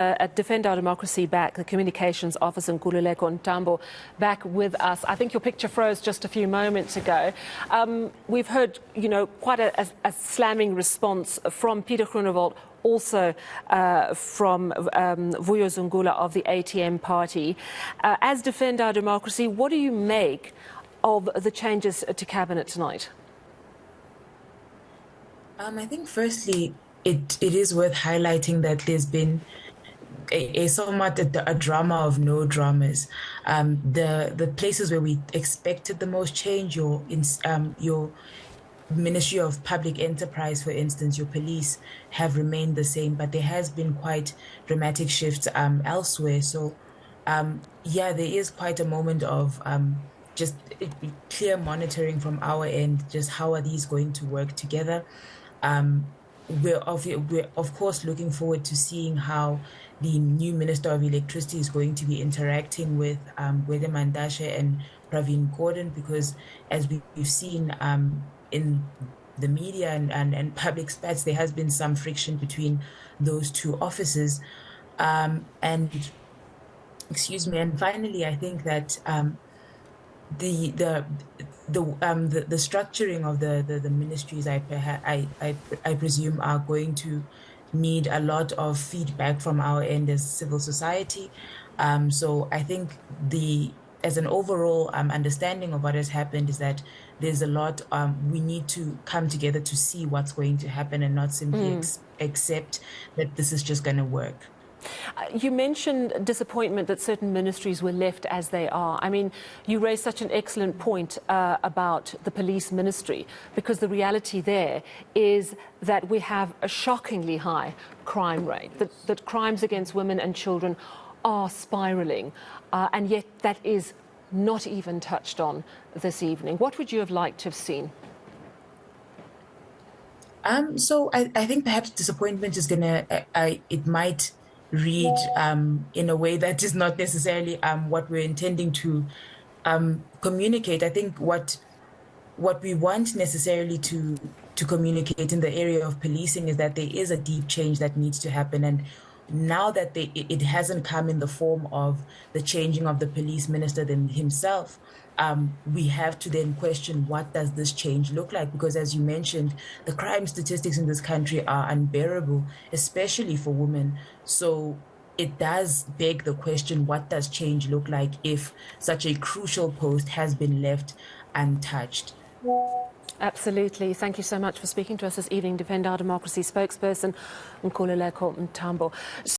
At Defend Our Democracy back, the communications officer, Nkululeko Ntambo, back with us. I think your picture froze just a few moments ago. We've heard, quite a slamming response from Peter Groenewald, also from Vuyo Zungula of the ATM party. As Defend Our Democracy, what do you make of the changes to Cabinet tonight? I think firstly, it is worth highlighting that there's been a somewhat a drama of no dramas. The places where we expected the most change, your Ministry of Public Enterprise, for instance, your police have remained the same, but there has been quite dramatic shifts elsewhere. So, yeah, there is quite a moment of just clear monitoring from our end. Just how are these going to work together? Um, we're of course looking forward to seeing how the new Minister of Electricity is going to be interacting with Gwede Mandashe and Pravin Gordhan, because as we've seen in the media and public spats, there has been some friction between those two offices. And excuse me, and finally, I think that the the the structuring of the ministries, I presume, are going to need a lot of feedback from our end as civil society. So I think as an overall understanding of what has happened is that there's a lot we need to come together to see what's going to happen and not simply accept that this is just going to work. You mentioned disappointment that certain ministries were left as they are. I mean, you raised such an excellent point about the police ministry, because the reality there is that we have a shockingly high crime rate, that crimes against women and children are spiralling, and yet that is not even touched on this evening. What would you have liked to have seen? So I think perhaps disappointment is it might read in a way that is not necessarily what we're intending to communicate. I think what we want necessarily to communicate in the area of policing is that there is a deep change that needs to happen. And now that it hasn't come in the form of the changing of the police minister himself, we have to then question, what does this change look like? Because as you mentioned, the crime statistics in this country are unbearable, especially for women. So it does beg the question, what does change look like if such a crucial post has been left untouched? Absolutely. Thank you so much for speaking to us this evening, Defend Our Democracy spokesperson Nkululeko Ntambo.